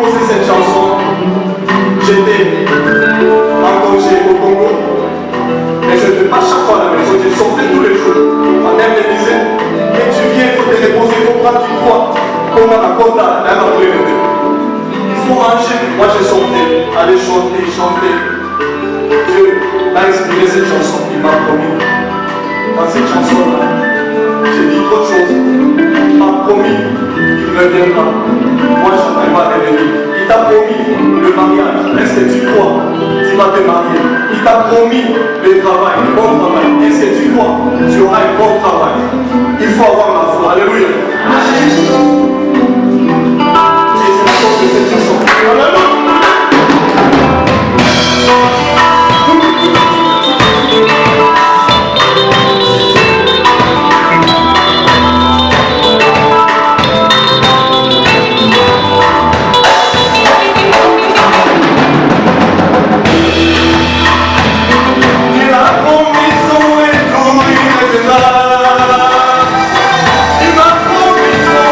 composé cette chanson, j'étais en congé au Congo. Et je ne vais pas chaque fois à la maison, je sortais tous les jours. Ma mère me disait, mais tu viens, il faut te reposer, il faut prendre du poids. Comme on raconte dans la il faut manger. Moi je sortais, aller chanter, chanter. Dieu m'a inspiré cette chanson, il m'a promis. Dans cette chanson-là, j'ai dit trop de choses. Il m'a promis, il reviendra. Moi je va revenir. Il t'a promis le mariage. Est-ce que tu crois? Tu vas te marier. Il t'a promis le travail, le bon travail. Est-ce que tu crois? Tu auras un bon travail. Il faut avoir la foi. Alléluia. Et c'est la force de cette chanson. Alléluia. Il m'a promis son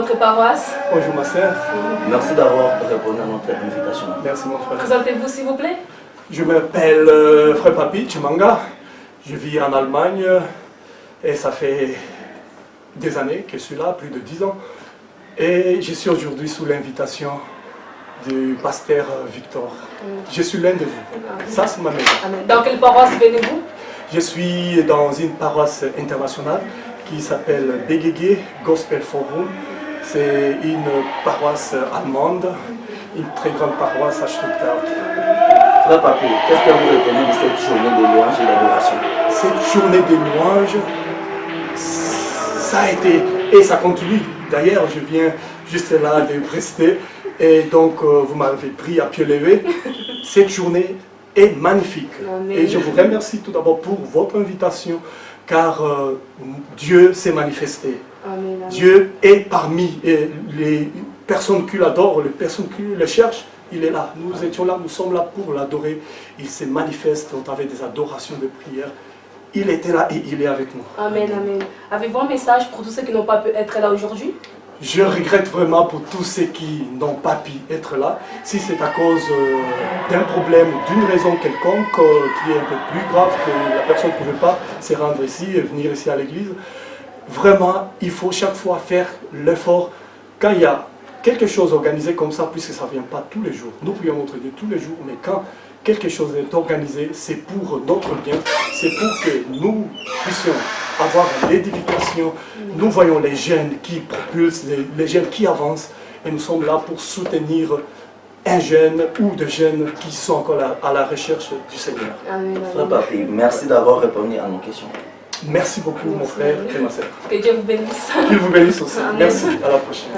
votre paroisse. Bonjour ma sœur. Merci d'avoir répondu à notre invitation. Merci mon frère. Présentez-vous s'il vous plaît. Je m'appelle Frère Papi Chimanga. Je vis en Allemagne et ça fait des années que je suis là, plus de 10 ans. Et je suis aujourd'hui sous l'invitation du pasteur Victor. Je suis l'un de vous. Ça, c'est ma maison. Dans quelle paroisse venez-vous? Je suis dans une paroisse internationale qui s'appelle BGG Gospel Forum. C'est une paroisse allemande, une très grande paroisse à Stuttgart. Frère Papi, qu'est-ce que vous retenez de cette journée de louange et d'adoration? Cette journée de louange, ça a été, et ça continue. D'ailleurs, je viens juste là de rester, et donc vous m'avez pris à pied levé. Cette journée est magnifique. Amen. Et je vous remercie tout d'abord pour votre invitation, car Dieu s'est manifesté. Amen, amen. Dieu est parmi les personnes qui l'adorent, les personnes qui le cherchent. Il est là. Nous étions là, nous sommes là pour l'adorer. Il se manifeste au travers des adorations, de prières. Il était là et il est avec nous. Amen, amen. Avez-vous un message pour tous ceux qui n'ont pas pu être là aujourd'hui? Je regrette vraiment pour tous ceux qui n'ont pas pu être là. Si c'est à cause d'un problème ou d'une raison quelconque qui est un peu plus grave, que la personne ne pouvait pas se rendre ici et venir ici à l'église, vraiment, il faut chaque fois faire l'effort. Quand il y a quelque chose organisé comme ça, puisque ça ne vient pas tous les jours, nous prions notre Dieu tous les jours, mais quand quelque chose est organisé, c'est pour notre bien, c'est pour que nous puissions avoir l'édification. Nous voyons les jeunes qui propulsent, les jeunes qui avancent, et nous sommes là pour soutenir un jeune ou des jeunes qui sont encore à la recherche du Seigneur. Amen, Frère amen. Papi, merci d'avoir répondu à nos questions. Merci beaucoup mon frère et ma sœur. Que Dieu vous bénisse. Qu'il vous bénisse aussi. Amen. Merci, à la prochaine.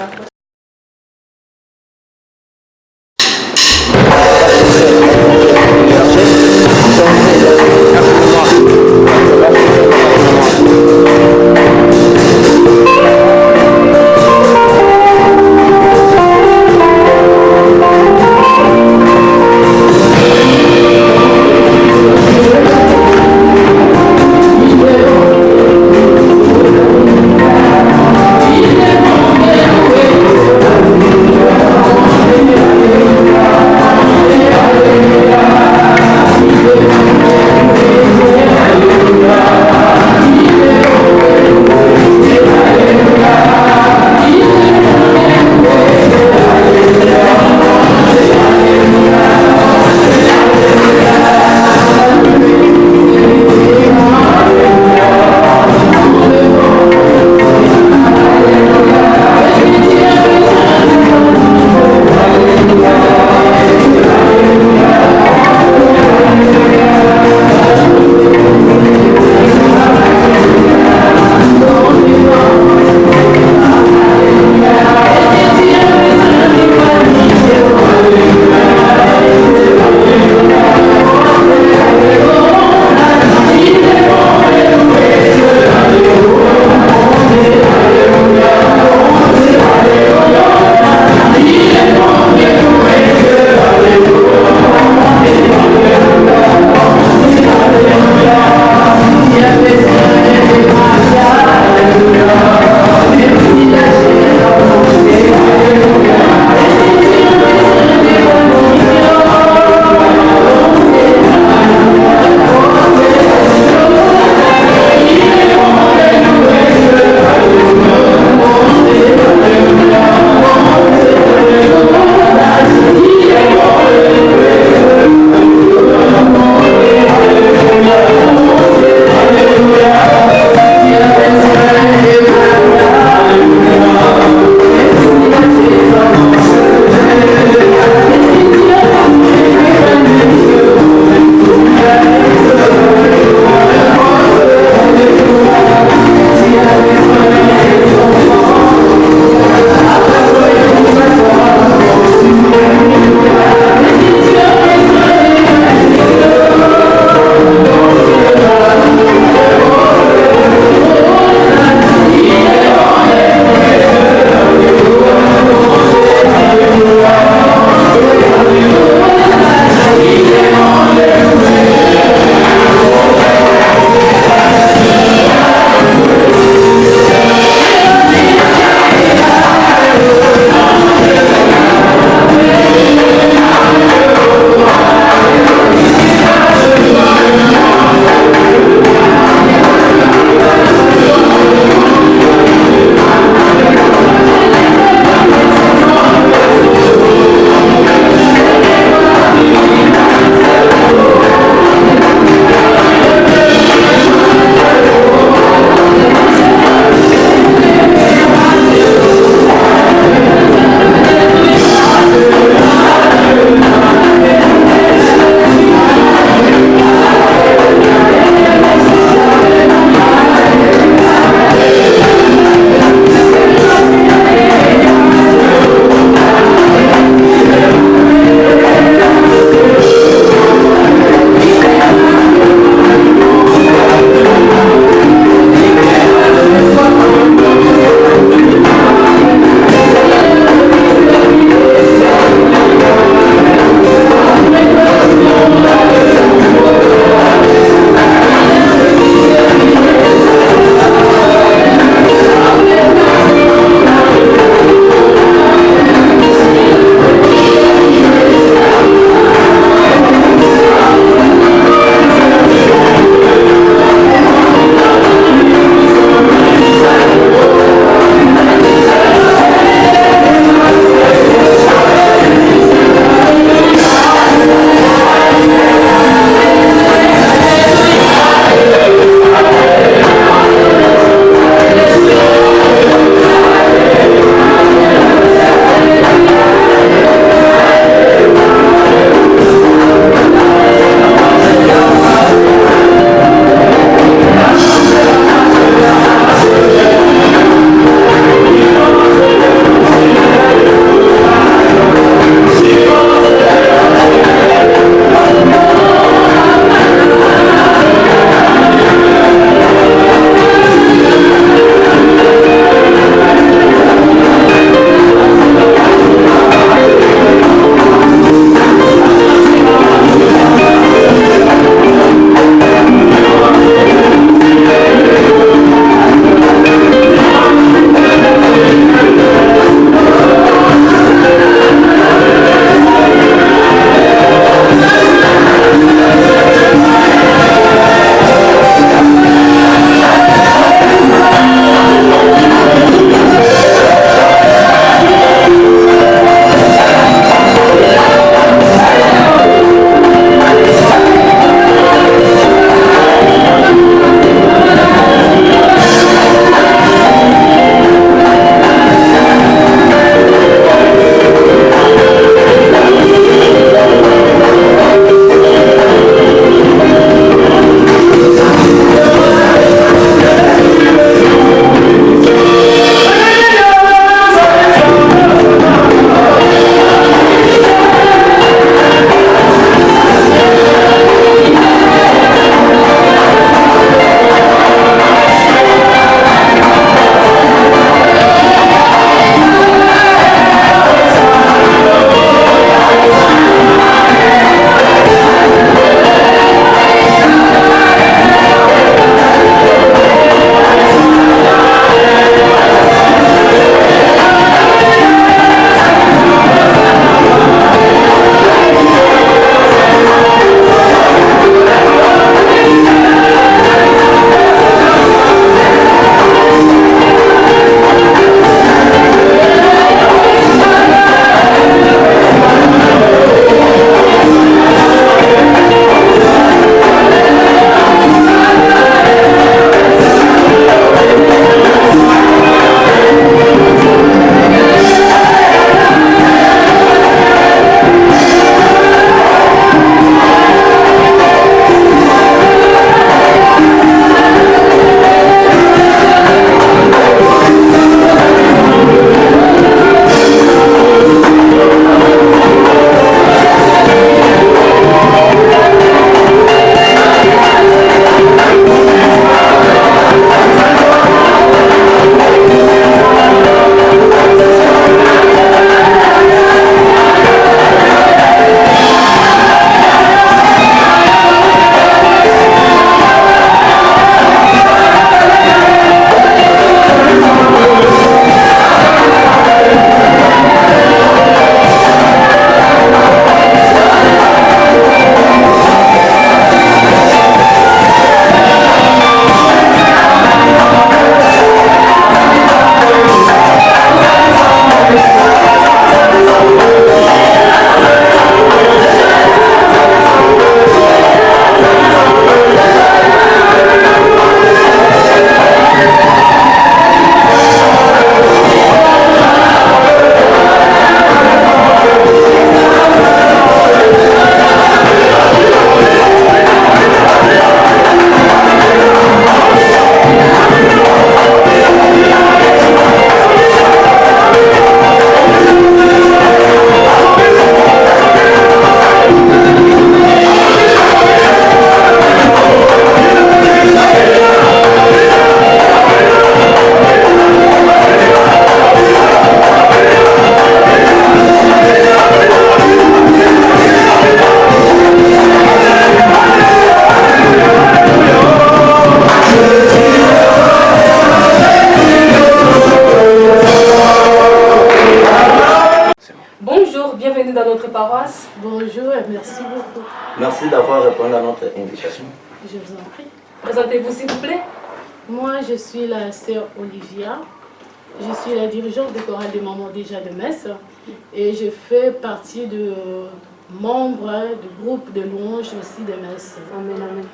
Il est mon paroisse. Bonjour et merci beaucoup. Merci d'avoir répondu à notre invitation. Je vous en prie. Présentez-vous s'il vous plaît. Moi, je suis la sœur Olivia. Je suis la dirigeante de chorale des mamans déjà de Metz. Et je fais partie de membres du groupe de louanges aussi de Metz. Amen, amen.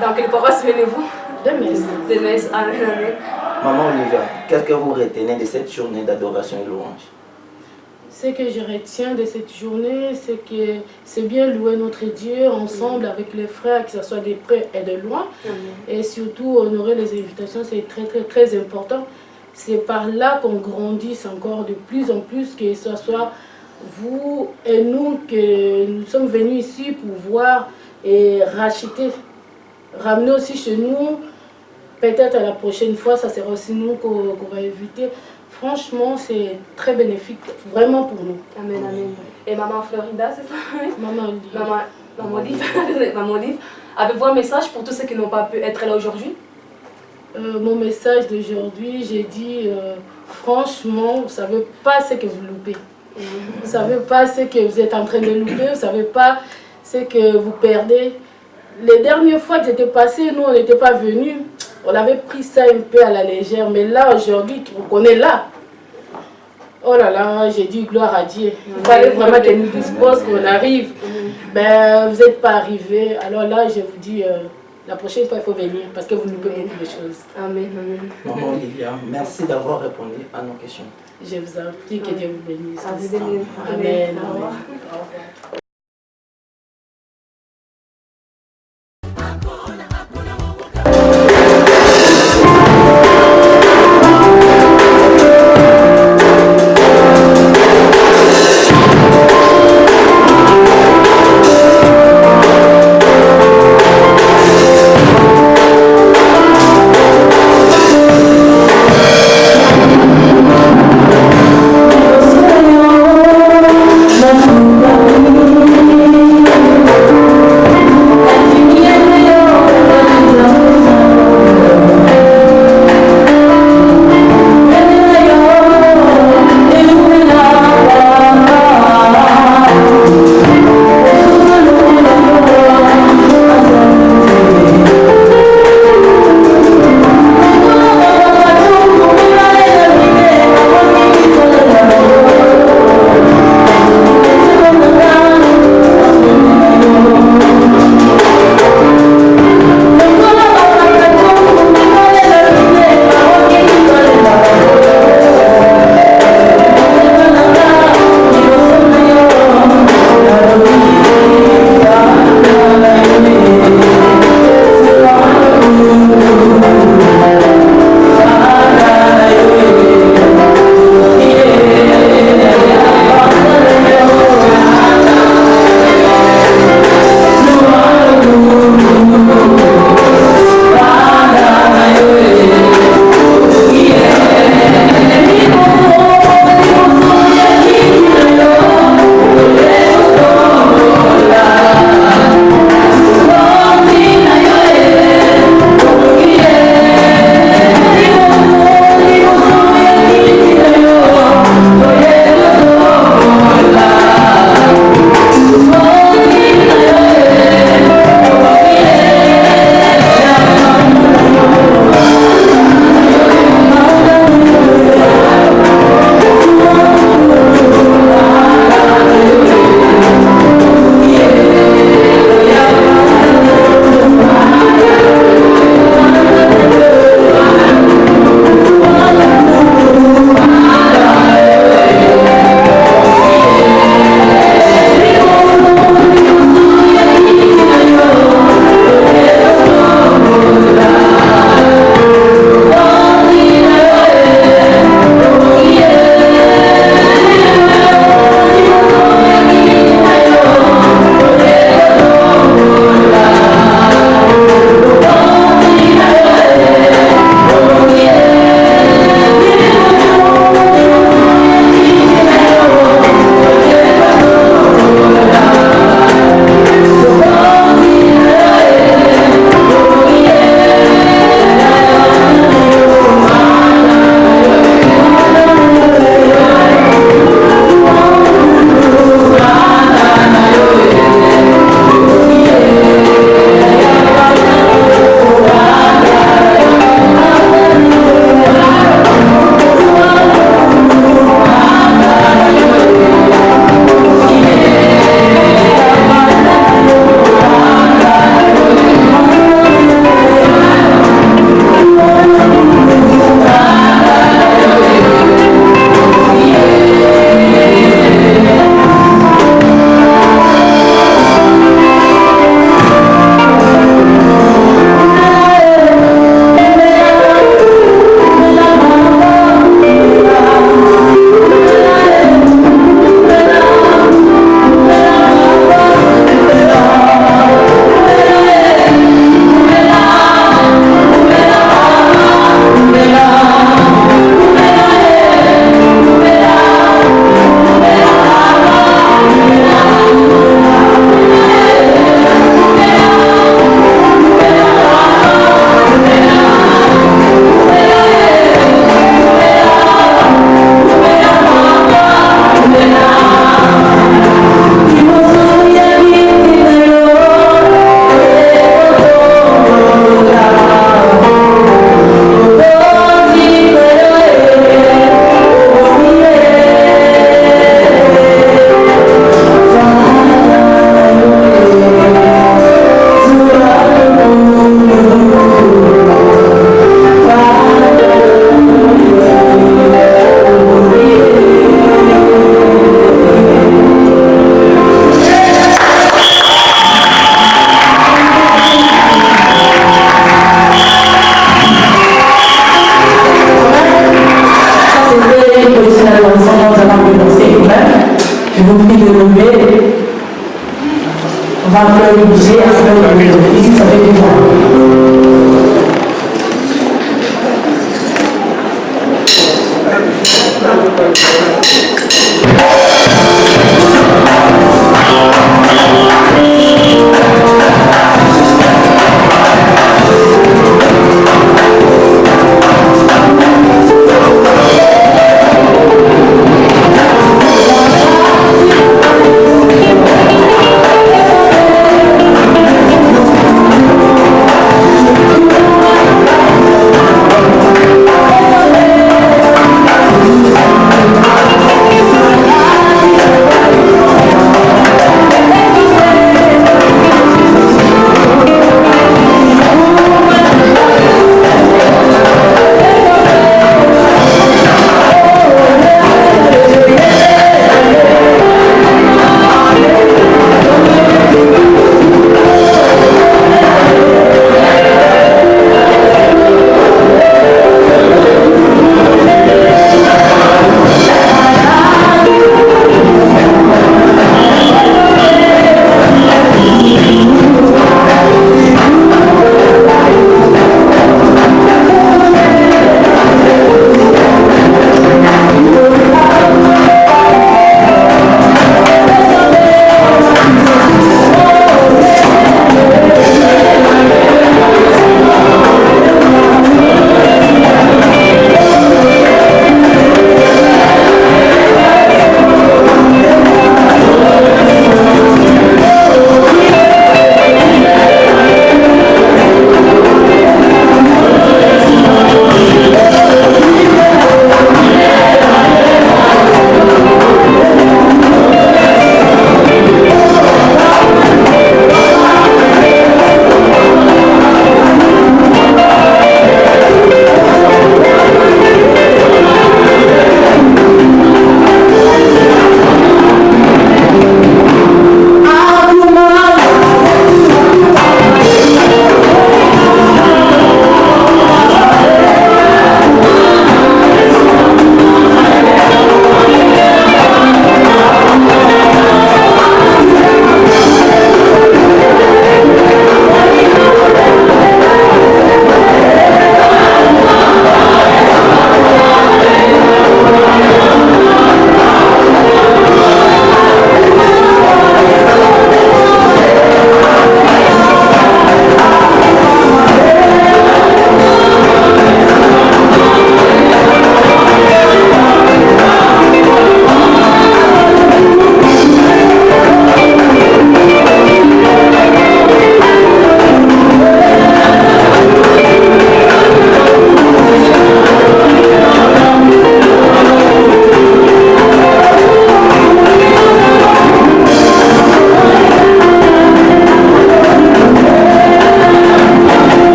Dans quelle paroisse venez-vous? De Metz. De Metz, amen, amen. Maman Olivia, qu'est-ce que vous retenez de cette journée d'adoration et louange? Ce que je retiens de cette journée, c'est que c'est bien louer notre Dieu ensemble avec les frères, que ce soit des près et de loin. Et surtout, honorer les invitations, c'est très important. C'est par là qu'on grandisse encore de plus en plus, que ce soit vous et nous, que nous sommes venus ici pour voir et racheter, ramener aussi chez nous. Peut-être à la prochaine fois, ça sera aussi nous qu'on va inviter. Franchement, c'est très bénéfique, vraiment pour nous. Amen, amen. Et maman Florida, c'est ça? Maman Olivia. Maman Olive. Maman Olive. Avez-vous un message pour tous ceux qui n'ont pas pu être là aujourd'hui? Mon message d'aujourd'hui, j'ai dit, franchement, vous ne savez pas ce que vous loupez. Vous ne savez pas ce que vous êtes en train de louper, vous ne savez pas ce que vous perdez. Les dernières fois que j'étais passée, nous, on n'était pas venus. On avait pris ça un peu à la légère, mais là, aujourd'hui, on est là. Oh là là, j'ai dit gloire à Dieu. Il fallait vraiment qu'elle nous dispose, qu'on arrive. Ben, vous n'êtes pas arrivés. Alors là, je vous dis, la prochaine fois, il faut venir, parce que vous loupez beaucoup de choses. Amen, amen. Maman Olivia, merci d'avoir répondu à nos questions. Je vous en prie, que Dieu vous bénisse. Amen. Amen. Au revoir. Seigneur,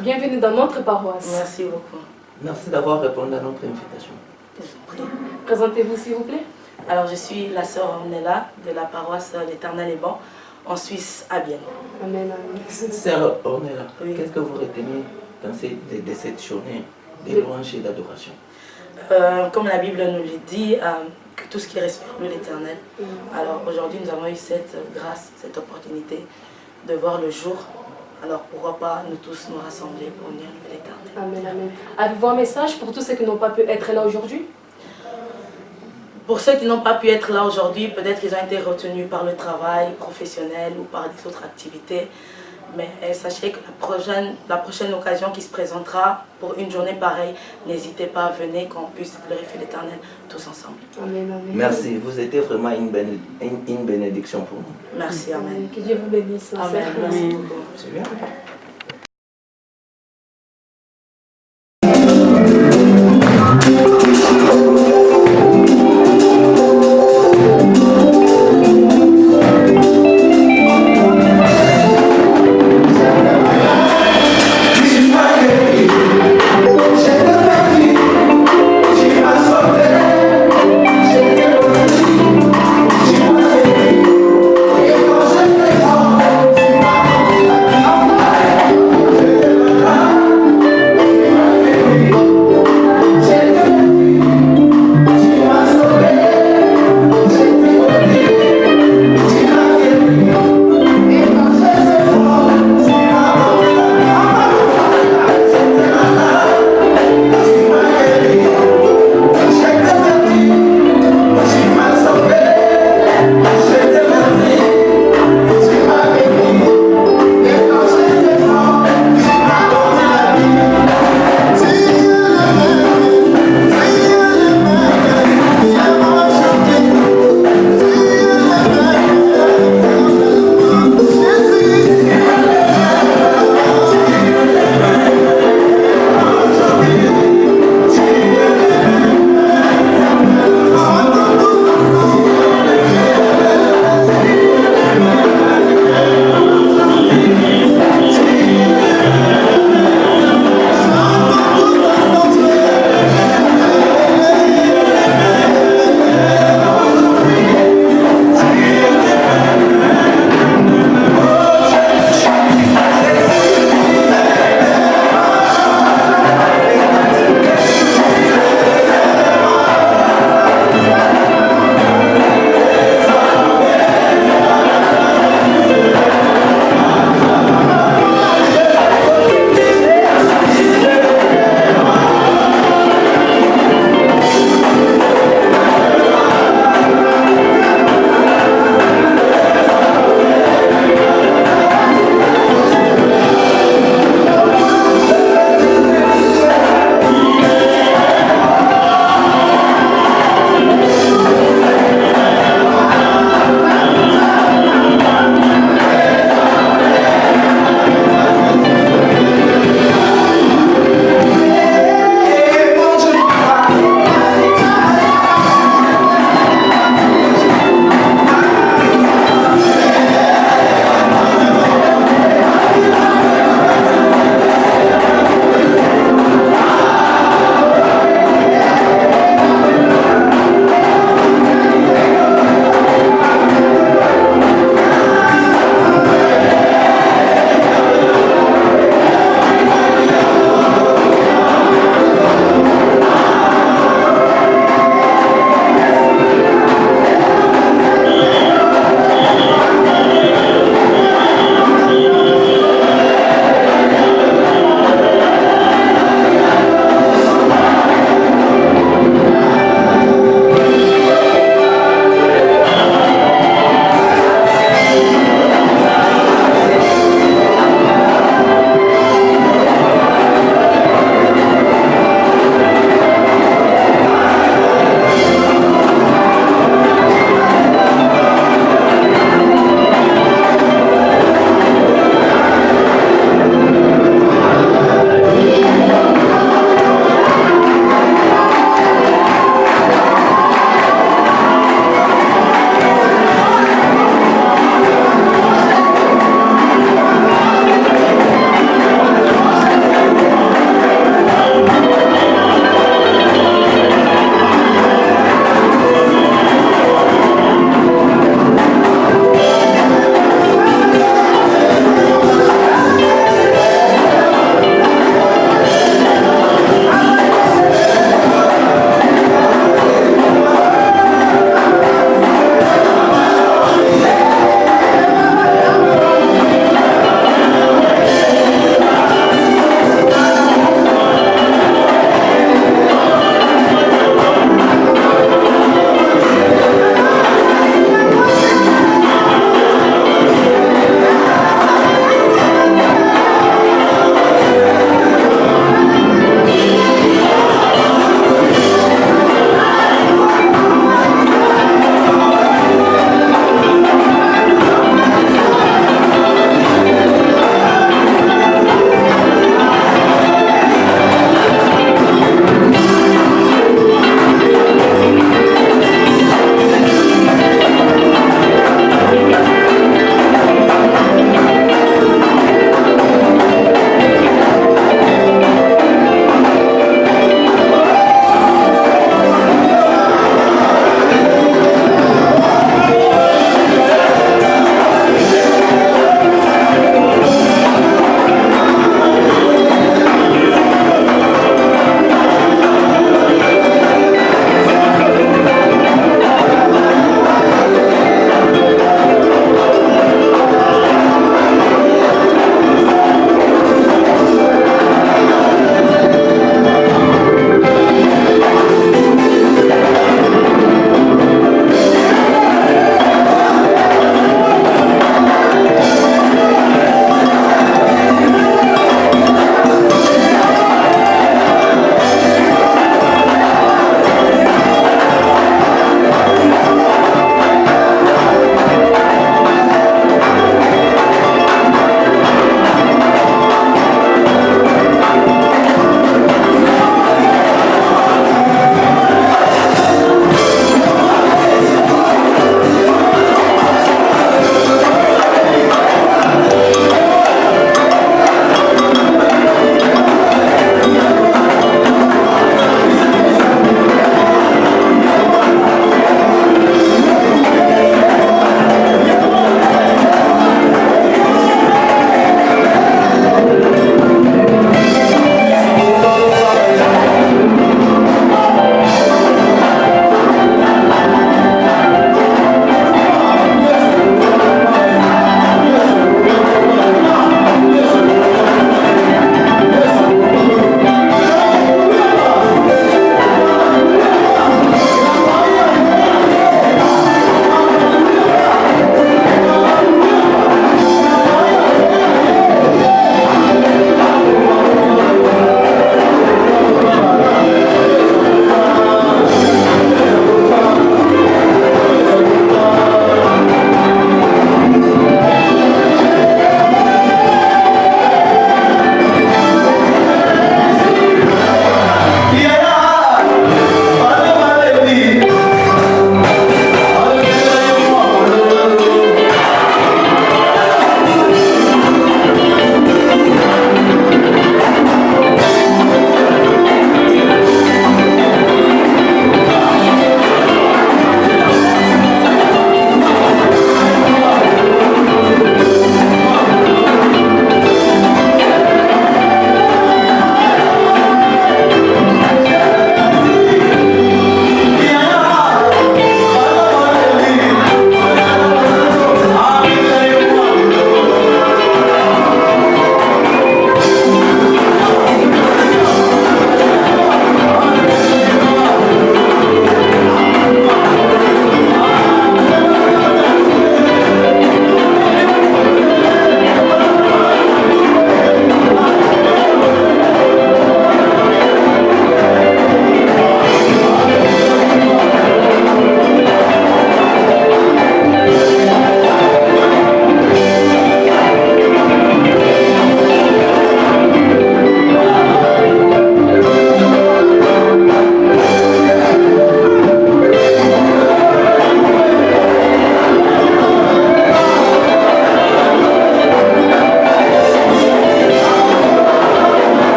bienvenue dans notre paroisse. Merci beaucoup. Merci d'avoir répondu à notre invitation. Je vous prie. Présentez-vous s'il vous plaît. Alors, je suis la sœur Ornella de la paroisse L'Éternel est bon en Suisse, à Bienne. Amen, amen. Sœur Ornella, Oui. qu'est-ce que vous retenez de cette journée de louange et d'adoration? Comme la Bible nous le dit, que tout ce qui respire loue l'Éternel. Alors aujourd'hui, nous avons eu cette grâce, cette opportunité de voir le jour. Alors pourquoi pas nous tous nous rassembler pour unir l'Éternel. Amen, amen. Avez-vous un message pour tous ceux qui n'ont pas pu être là aujourd'hui? Pour ceux qui n'ont pas pu être là aujourd'hui, peut-être qu'ils ont été retenus par le travail professionnel ou par des autres activités. Mais sachez que la prochaine occasion qui se présentera pour une journée pareille, n'hésitez pas à venir, qu'on puisse glorifier l'Éternel tous ensemble. Amen, amen. Merci, vous étiez vraiment une bénédiction pour nous. Merci, Amen. Que Dieu vous bénisse. Amen. Merci beaucoup. C'est bien. Thank you.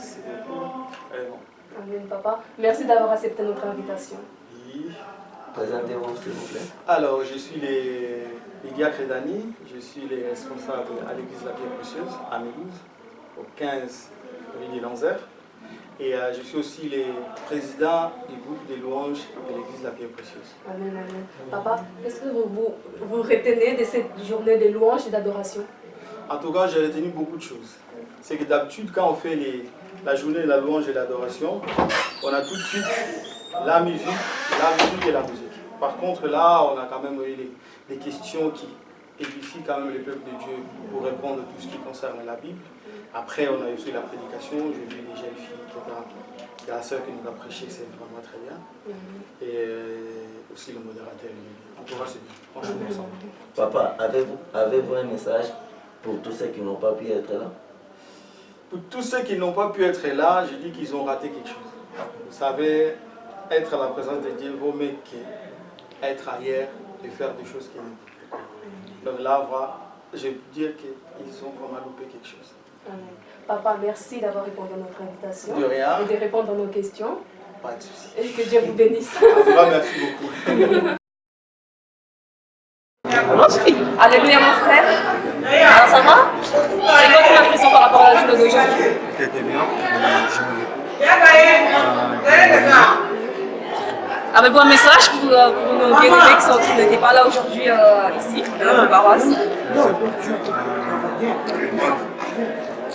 Merci beaucoup. Vraiment. Amen, papa. Merci d'avoir accepté notre invitation. Oui. Présentez-vous, s'il vous plaît. Alors, je suis les diacres d'Annie, je suis les responsables à l'église La Pierre Précieuse, à Mulhouse, au 15 rue des Lanzères. Et je suis aussi le président du groupe de louanges de l'église La Pierre Précieuse. Amen, amen. Papa, qu'est-ce que vous retenez de cette journée de louange et d'adoration? En tout cas, j'ai retenu beaucoup de choses. C'est que d'habitude, quand on fait la journée de la louange et de l'adoration, on a tout de suite la musique et la musique. Par contre, là, on a quand même eu des questions qui édifient quand même le peuple de Dieu pour répondre à tout ce qui concerne la Bible. Après, on a aussi la prédication. J'ai vu des jeunes filles qui étaient la sœur qui nous a prêché, c'est vraiment très bien. Et aussi le modérateur. En tout cas, c'est bien. Franchement, ça va. Papa, avez-vous un message pour tous ceux qui n'ont pas pu être là? Pour tous ceux qui n'ont pas pu être là, je dis qu'ils ont raté quelque chose. Vous savez, être à la présence de Dieu vaut mieux qu'être ailleurs et faire des choses qui n'ont pas. Donc là, voilà, je peux dire qu'ils ont vraiment loupé quelque chose. Amen. Papa, merci d'avoir répondu à notre invitation. De rien. Et de répondre à nos questions. Pas de souci. Et que Dieu vous bénisse. En tout cas, merci beaucoup. Alléluia, mon frère. Alors, ça va? C'est quoi ton impression par rapport à la journée d'aujourd'hui? C'était bien. Avez-vous un message pour nos bien-aimés qui n'étaient pas là aujourd'hui ici, dans notre paroisse?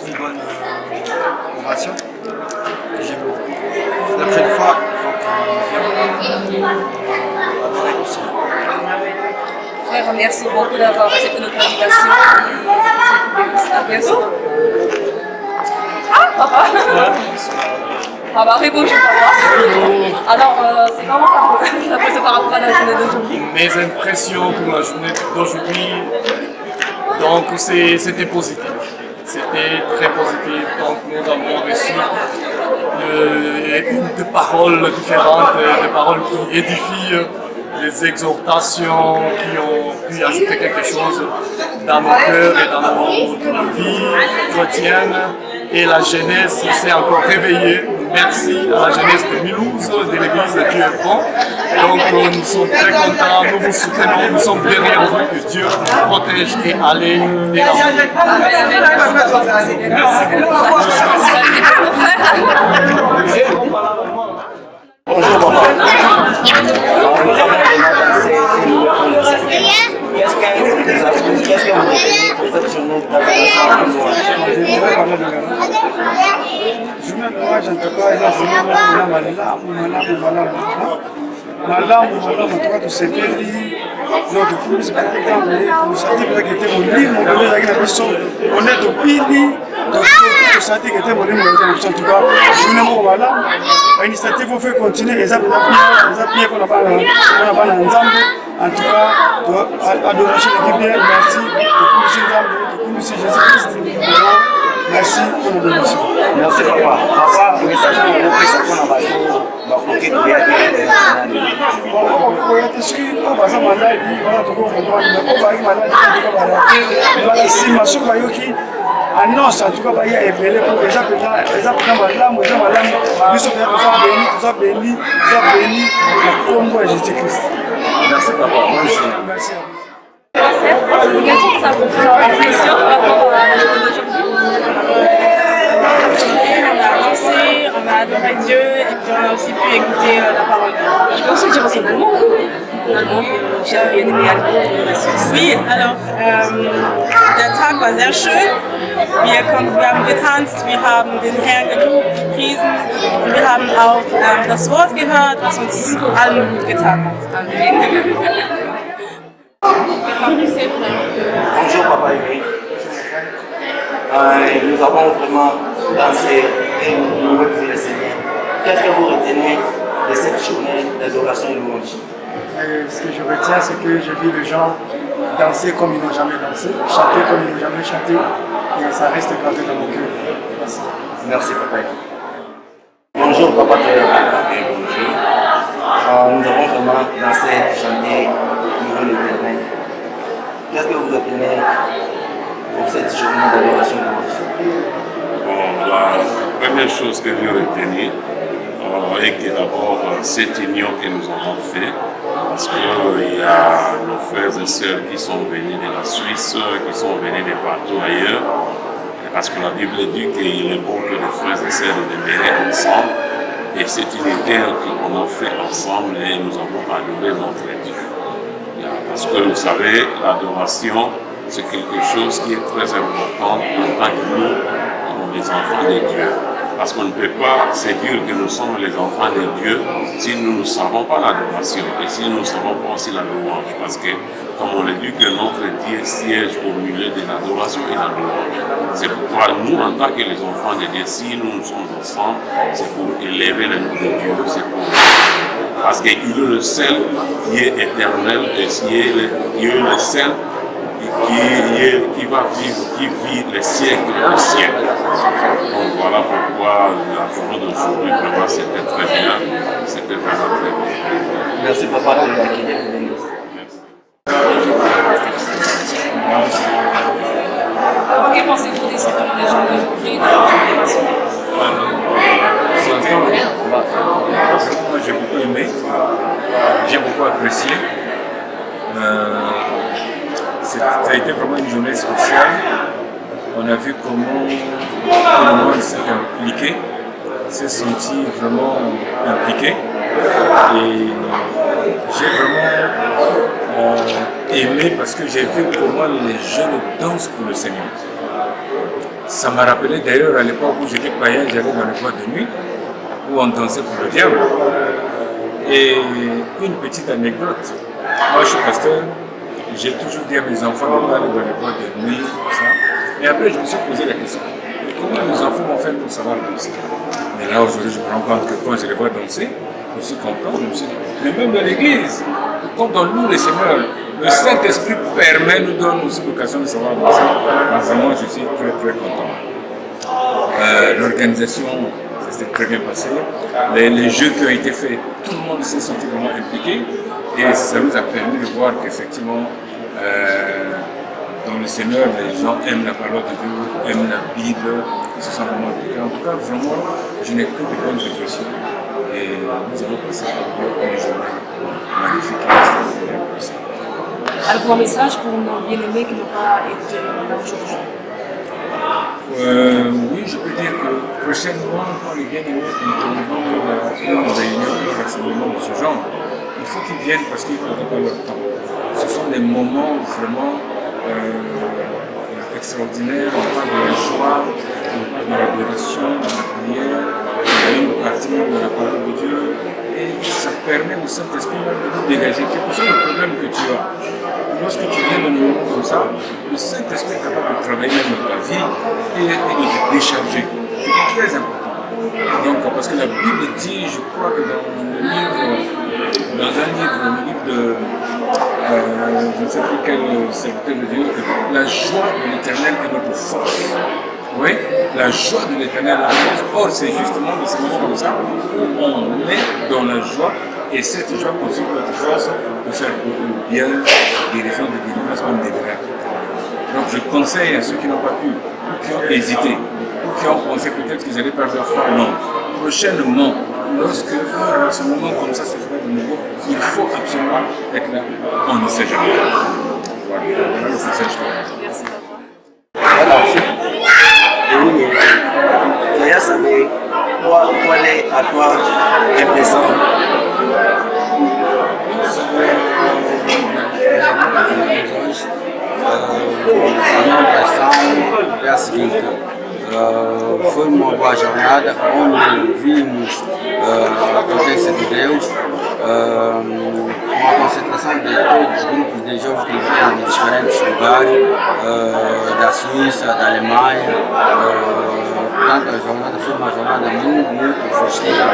Une bonne ovation. La prochaine fois, il faut qu'ils viennent adorer aussi. Frère, merci beaucoup d'avoir accepté notre invitation. À bientôt. Ah, papa! Papa, oui, bonjour, papa. Alors, c'est comment ça peut se par rapport à la journée d'aujourd'hui? Mes impressions pour la journée d'aujourd'hui, donc c'était positif. C'était très positif. Donc nous avons reçu des paroles différentes, des paroles qui édifient, des exhortations qui ont pu ajouter quelque chose dans nos cœurs et dans notre vie chrétienne. Et la jeunesse s'est encore réveillée. Merci à la jeunesse de Mulhouse, de l'église de Dieu est bon. Donc nous sommes très contents, nous vous soutenons, nous sommes derrière vous, que Dieu vous protège et allez de Bonjour papa. Qu'est-ce que vous retenez pour cette journée d'adoration? Journée de louange, en tout cas, il y a journée malamu, toka tusepeli no tukumisi bantambe tusati bakete molimo bazaki na biso on est topili tusati kete molimo bazaki na biso en tout cas journée moko malamu initiative on fait continuer eza bien pour bana nzambe en tout cas adoration qui bien merci tukumisi nzambe tukumisi Jésus Christ merci pour la bénédiction. Merci papa. Papa, message pour vous, ça qu'on a battu, bah pour que tu aies on est inscrit au bazar malade, on a tout compris, on va y malade, on va ici, ma soeur Bayoki annonce en tout cas il y a ébélé pour les gens malamu, ils sont bénis, au Congo et Jésus-Christ. Merci papa. Merci. Quelles sont tes impressions par rapport à la journée d'aujourd'hui? On a dansé, on a adoré Dieu et puis on a aussi pu écouter la parole. Je peux aussi dire en allemand. En allemand, j'ai bien aimé allemand. Oui, alors der Tag war sehr schön. Wir haben getanzt, wir haben den Herrn gelobt, gepriesen und wir haben auch das Wort gehört, was uns allen gut getan hat. Amen. Bonjour papa Yuri. Nous avons vraiment dansé et nous remercions le Seigneur. Qu'est-ce que vous retenez de cette journée d'adoration et louange? Ce que je retiens, c'est que j'ai vu les gens danser comme ils n'ont jamais dansé, chanter comme ils n'ont jamais chanté, et ça reste gravé dans mon cœur. Merci. Merci papa. Bonjour papa. Nous avons vraiment dansé, chanté, loué l'Éternel. Qu'est-ce que vous retenez pour cette journée d'adoration et louange? Bon, première chose que j'ai retenue est que d'abord cette union que nous avons fait, parce qu'il y a nos frères et sœurs qui sont venus de la Suisse, qui sont venus de partout ailleurs, parce que la Bible dit qu'il est bon que les frères et sœurs demeurent ensemble, et cette unité qu'on a fait ensemble, et nous avons adoré notre Dieu. Parce que vous savez, l'adoration, c'est quelque chose qui est très important en tant que nous, les enfants de Dieu. Parce qu'on ne peut pas se dire que nous sommes les enfants de Dieu si nous ne savons pas l'adoration et si nous ne savons pas aussi la louange. Parce que, comme on l'a dit, que notre Dieu siège au milieu de l'adoration et la louange. C'est pourquoi nous, en tant que les enfants de Dieu, si nous sommes ensemble, c'est pour élever le nom de Dieu, c'est pour... Parce qu'il est le seul qui est éternel et qui est le seul qui va vivre, qui vit les siècles et les siècles. Donc voilà pourquoi la journée d'aujourd'hui, vraiment, c'était très bien. C'était vraiment très bien. Merci papa de l'accueillir. Alors, que pensez-vous des secteurs des gens d'aujourd'hui, de la génération? Moi j'ai beaucoup aimé, j'ai beaucoup apprécié. Ça a été vraiment une journée spéciale. On a vu comment tout le monde s'est impliqué, s'est senti vraiment impliqué. Et j'ai vraiment aimé parce que j'ai vu comment les jeunes dansent pour le Seigneur. Ça m'a rappelé d'ailleurs à l'époque où j'étais païen, j'allais dans les boîtes de nuit où on dansait pour le diable. Et une petite anecdote, moi je suis pasteur, j'ai toujours dit à mes enfants de pas aller dans les boîtes de nuit, tout ça. Et après je me suis posé la question, comment les enfants vont faire pour savoir danser? Mais là aujourd'hui je me rends compte que quand je les vois danser, je suis content, je me suis dit, mais même dans l'église, quand on loue le Seigneur, le Saint-Esprit nous donne aussi l'occasion de savoir danser. Donc vraiment je suis très très content. L'organisation, ça s'est très bien passé. Les jeux qui ont été faits, tout le monde s'est senti vraiment impliqué et ça nous a permis de voir qu'effectivement, dans le Seigneur, les gens aiment la parole de Dieu, aiment la Bible, ils se sentent vraiment impliqués. En tout cas, vraiment, je n'ai que de bonnes impressions et nous avons passé une journée magnifique et extraordinaire. Alors, un message pour nos bien-aimés qui n'ont pas été là aujourd'hui? Oui, je peux dire que prochainement, quand les bien-aimés vont une réunion, un rassemblement de ce genre, il faut qu'ils viennent parce qu'ils ne perdent pas leur temps. Ce sont des moments vraiment extraordinaires, on parle de la joie, on parle de l'adoration, de la prière, il y a une partie même de la parole de Dieu, et ça permet au Saint-Esprit même de nous dégager, quel que soit le problème que tu as. Lorsque tu viens dans des moments comme ça, le Saint-Esprit est capable de travailler dans ta vie et de te décharger. C'est très important. Donc, parce que la Bible dit, je crois que dans un livre de, je ne sais plus quel serviteur de Dieu, que la joie de l'Éternel est notre force. Oui, la joie de l'Éternel est notre force. Or, c'est justement de ces moments comme ça où on est dans la joie. Et cette joie constitue notre force de faire beaucoup de bien, des raisons de délivrance, même des miracles. Donc je conseille à ceux qui n'ont pas pu, ou qui ont hésité, ou qui ont pensé peut-être qu'ils allaient perdre leur temps. Non. Prochainement, lorsque un rassemblement comme ça se fera de nouveau, il faut absolument être là. On ne sait jamais. Voilà, voilà le message. Merci papa. Voilà. Oui, Zaya Samé, qual est à toi l'impression? A minha impressão é a seguinte, foi uma boa jornada onde vimos a potência de Deus, uma concentração de todos os grupos de jovens que vieram de diferentes lugares, da Suíça, da Alemanha. Portanto, a jornada foi uma jornada muito festiva.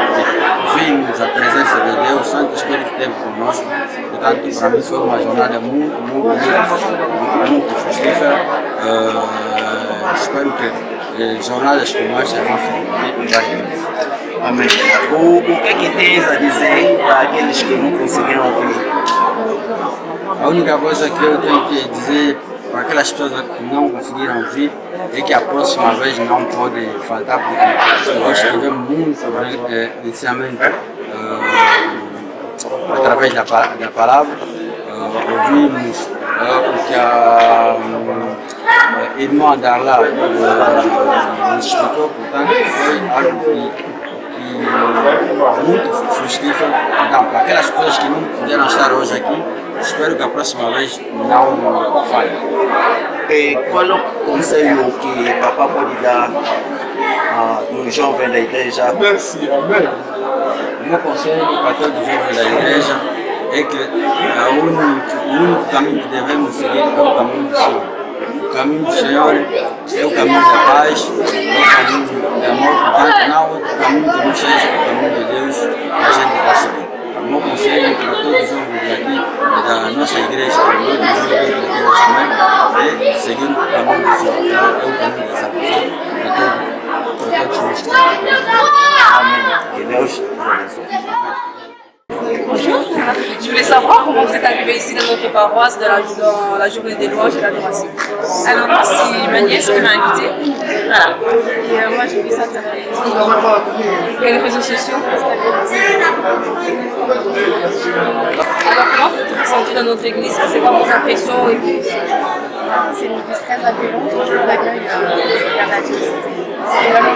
Vimos a presença de Deus, o Santo Espírito esteve conosco. Portanto, para mim foi uma jornada muito festiva. Espero que jornadas como esta vão se repetir várias vezes. Amém. O que é que tens a dizer para aqueles que não conseguiram ouvir? A única coisa que eu tenho que dizer para aquelas aquelas pessoas que não conseguiram vir e que a próxima vez não pode faltar, porque nós tivemos muito ensinamento através da palavra, ouvimos o que a irmã Darla nos explicou, portanto foi algo muito frutífero. Então, para aquelas pessoas que não puderam estar hoje aqui, espero que a próxima vez não falhe. E qual é o conselho que Papa pode dar nos jovens da igreja? Merci, amém. O meu conselho para todos os jovens da igreja é que o único caminho que devemos seguir é o caminho do Senhor. O caminho do Senhor é o caminho da paz, é o caminho do amor, portanto não há outro caminho que não seja o caminho de Deus que a gente vai seguir. O meu conselho para todos os jovens daqui, da nossa igreja, para todos os jovens da igreja também, é seguir o caminho do Senhor, é o caminho da salvação para todos os que estão aqui. Amém. Que Deus nos abençoe. Bonjour, je voulais savoir comment vous êtes arrivé ici dans notre paroisse dans la journée des louanges et l'adoration. Alors moi c'est ma nièce qui m'a invitée. Voilà. Et moi j'ai vu ça tout à l'heure. Et les réseaux sociaux? Alors comment vous êtes ressenti dans notre église? C'est quoi vos impressions et vos... C'est une église très accueillante, franchement l'accueil à la c'est vraiment...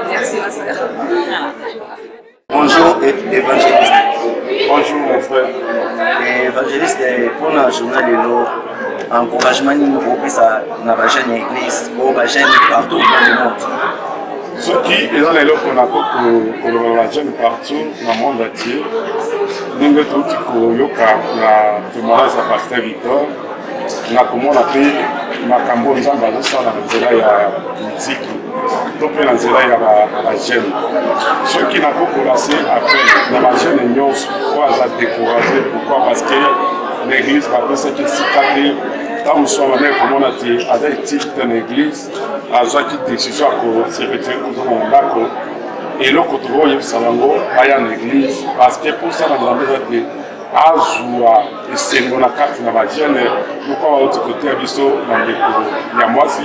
Merci ma sœur. Bonjour évangéliste. Bonjour mon frère. Évangéliste, pour la journée de l'eau, encouragement nous ça dans la jeune église, ou la jeune partout dans le monde. Ce qui est dans les lots qu'on a pour la jeune partout dans le monde entier, nous avons tout la témoignage à Pasteur Victor, nous avons appelé Makambo Nzamba dans la musique. Donc, dans la jeune. Ceux qui n'ont pas commencé après, dans la jeune, ils ont découragé. Pourquoi? Parce que l'église, après ce qui s'est passé, quand nous sommes allés, comme on a dit, à des titres dans l'église, à chaque décision pour se retirer, nous avons d'accord. Et là, quand on voit Salango, il y a une église, parce que pour ça, nous avons dit, Azua et Sengo na carte na bajene pourquoi l'autre côté à biso dans les il y a moi si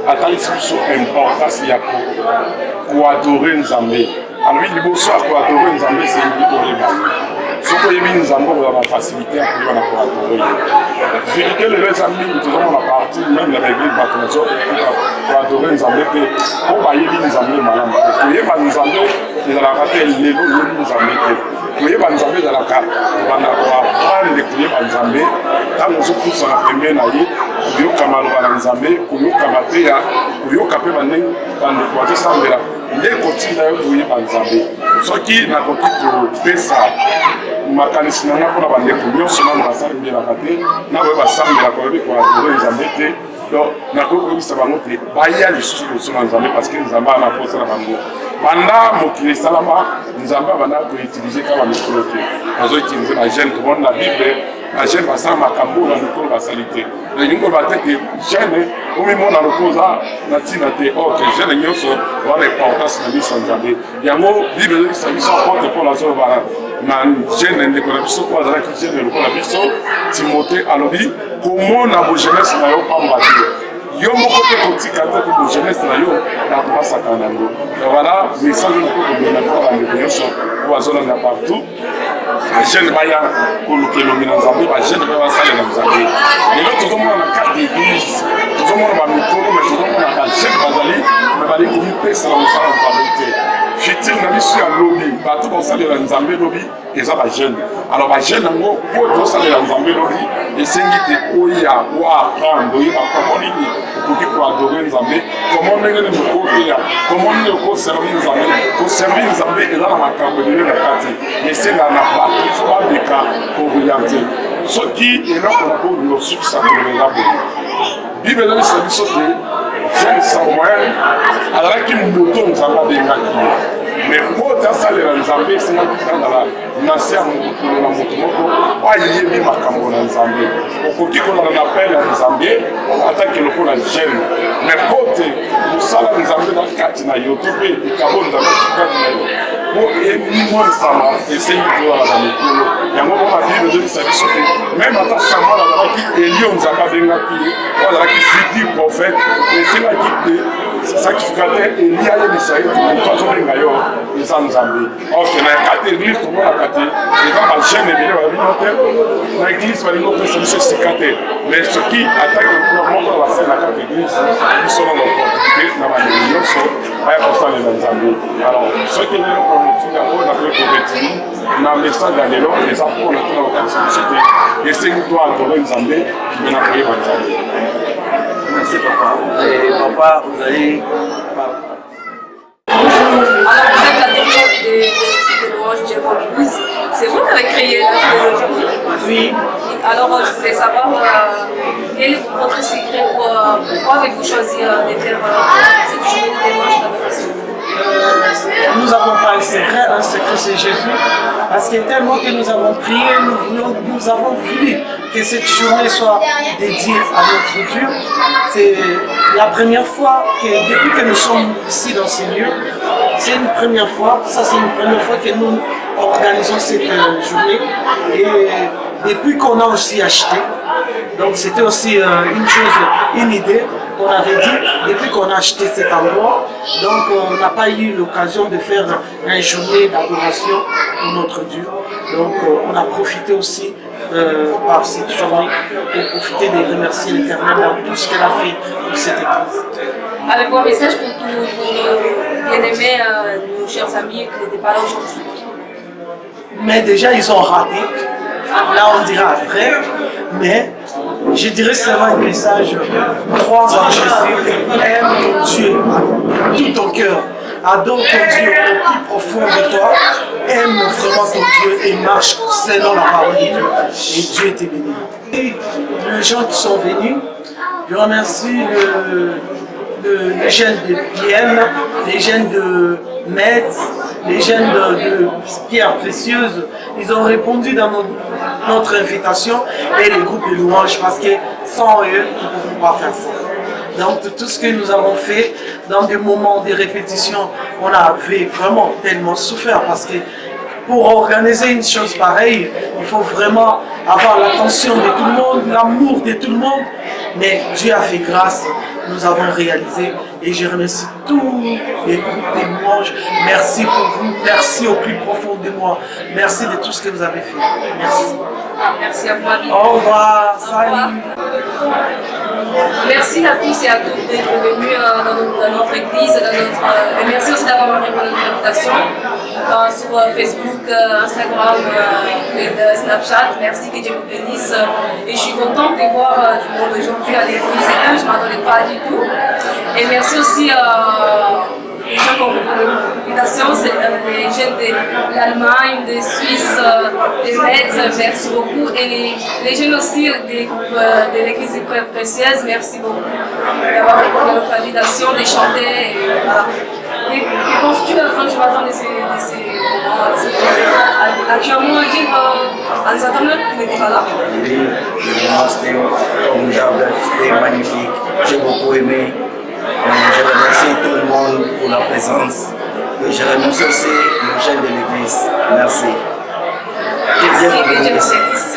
attends ici so importance ya ko adorer Nzambe alors il faut soit ko adorer Nzambe c'est une problème ce que il vient Nzambe on a facilité à pouvoir ko adorer vérité les amis nous devons la partie même la église baptisée pour adorer Nzambe que on va y venir Nzambe malama que y va Nzambe de la rater les lots Nzambe kuyeba Nzambe dans la carte bana ko apprendre kuyeba Nzambe tango zokusa na premier na ye kuyoka maloba na Nzambe kuyoka mateya kuyoka pe bane bande ko tsambela nde kotinda yo kuyeba Nzambe soki na koki pesa makanisi na ngako na bande ko nyonso na basali mbela kate na we basambela ko be ko adore Nzambe te donc na ko bisa bango te baya lisusu ko na Nzambe parce que Nzambe na posa na bango banda mokili salama Nzambe bana ko utiliser kama mikolo te azo utiliser la jeune tout monde la Bible la jeune basala makambo na mikolo basalite na nyingo bateke jeune omi mona lokoza na tina te ok jeune nyonso wana importance na biso Nzambe yango Bible qui sa biso porte pour la zone bana na jeune ndeko na biso kwa zala ki jeune lokola biso Timothée alobi comment na bo jeunesse na yo pamba te yo moko te kotika te ko jeunesse na yo na kobasaka nango voilà message na ko kobela ko bandeko nyonso ko bazolanda partout bajeune baya kolukela mina Nzambe bajeune baya basalela Nzambe lelo tozomona na carte d'église tozomona bamikolo mais tozomona bajeune bazali me bali komipesa na mosala Nzambe te fitil na biso ya lobi bato basalela Nzambe lobi eza bajeune alors bajeune yango po tosalela Nzambe lobi esengi te oya apprendre oyeba comment nini okoki koadorer Nzambe comment ndenge nini okoteya comment nini okoservir Nzambe koservir Nzambe eza na makambo ebele na kati esenga na bato ifo babeka kooriente soki eloko na po losukisa kolela boye Bible elobisa biso te jeune Samuel azalaki moto Nzambe abengaki ye mais po tasalela Nzambe esengaki kangala na se ya mokolo na moto moko ayebi makambo na Nzambe okoki kolanda na pele ya Nzambe atake lokola jeune mais po te mosala Nzambe na kati na yo to mpe likambo Nzambe kati na yo po emonisama esengi tozala na mikolo yango on a dit de service. Même en tant que femme, on a dit Élie, on nous a pas bien appuyé. On a dit futur prophète. Mais c'est la guide de sacrificateur Élie a eu Israël qui nous a dit d'ailleurs, ils ont nous amené. Or, on a quatre églises, tout le monde a quatre. Les gens ont jamais bien dans l'église, va dire que c'est cicaté. Mais ce qui attaque le monde dans la scène, la quatre églises, ils sont dans l'opportunité, dans la réunion, pour ça les ensemble. Alors, ce qui est là pour nous, d'abord, on a fait pour dans le message d'Alélo, les enfants, on a fait dans la société. Et c'est une toi, pour les ensemble, mais on a fait pour les Merci papa. Et papa, vous allez... Alors vous êtes la dirigeante des louanges du Diable Blues. C'est vous qui avez créé la philosophie? Oui. Alors je voulais savoir quel est votre secret ou pourquoi avez-vous choisi de faire cette journée de louange d'adoration? Nous n'avons pas un secret c'est Jésus. Parce que tellement que nous avons prié, nous avons voulu que cette journée soit dédiée à notre Dieu. C'est la première fois que, depuis que nous sommes ici dans ces lieux, c'est une première fois, que nous organisons cette journée. Et depuis qu'on a aussi acheté, donc c'était aussi une idée qu'on avait dit, depuis qu'on a acheté cet endroit, donc on n'a pas eu l'occasion de faire une journée d'adoration pour notre Dieu. Donc on a profité aussi par cette journée pour profiter de remercier l'Éternel dans tout ce qu'elle a fait pour cette église. Avez-vous un message pour tous nos bien-aimés, nos chers amis qui n'étaient pas là aujourd'hui? Mais déjà ils ont raté, là on dira après, mais je dirais seulement un message, crois en Jésus, aime ton Dieu à tout ton cœur, adore ton Dieu au plus profond de toi, aime vraiment ton Dieu et marche selon la parole de Dieu, et Dieu t'est béni. Et les gens qui sont venus, je remercie les jeunes de Bienne, les jeunes de Metz, les jeunes de Pierre Précieuse, ils ont répondu dans notre invitation et les groupes de louanges parce que sans eux, nous ne pouvons pas faire ça. Donc tout ce que nous avons fait dans des moments de répétition, on avait vraiment tellement souffert parce que pour organiser une chose pareille, il faut vraiment avoir l'attention de tout le monde, l'amour de tout le monde. Mais Dieu a fait grâce, nous avons réalisé et je remercie tous les groupes de louanges. Merci pour vous, merci au plus profond de moi. Merci de tout ce que vous avez fait. Merci. Merci à vous, Marie. Au revoir, salut. Merci à tous et à toutes d'être venus dans notre église, et merci aussi d'avoir répondu à notre invitation sur Facebook, Instagram et Snapchat. Merci, que Dieu vous bénisse. Et je suis contente de voir du monde aujourd'hui à l'église et je ne m'attendais pas du tout. Et merci aussi les gens qui ont répondu à l'invitation, c'est les jeunes de l'Allemagne, de Suisse, de Metz, merci beaucoup. Et les jeunes aussi de l'église des Frères Précieuses, merci beaucoup d'avoir répondu à notre invitation, de chanter. Et que penses-tu de la fin du matin de ces as-tu un mot à dire à nos internautes qui n'étaient pas là? Oui, c'était formidable, c'était magnifique, j'ai beaucoup aimé. Je remercie tout le monde pour la présence et je remercie aussi les jeunes de l'église. Merci. Merci, que Dieu vous bénisse.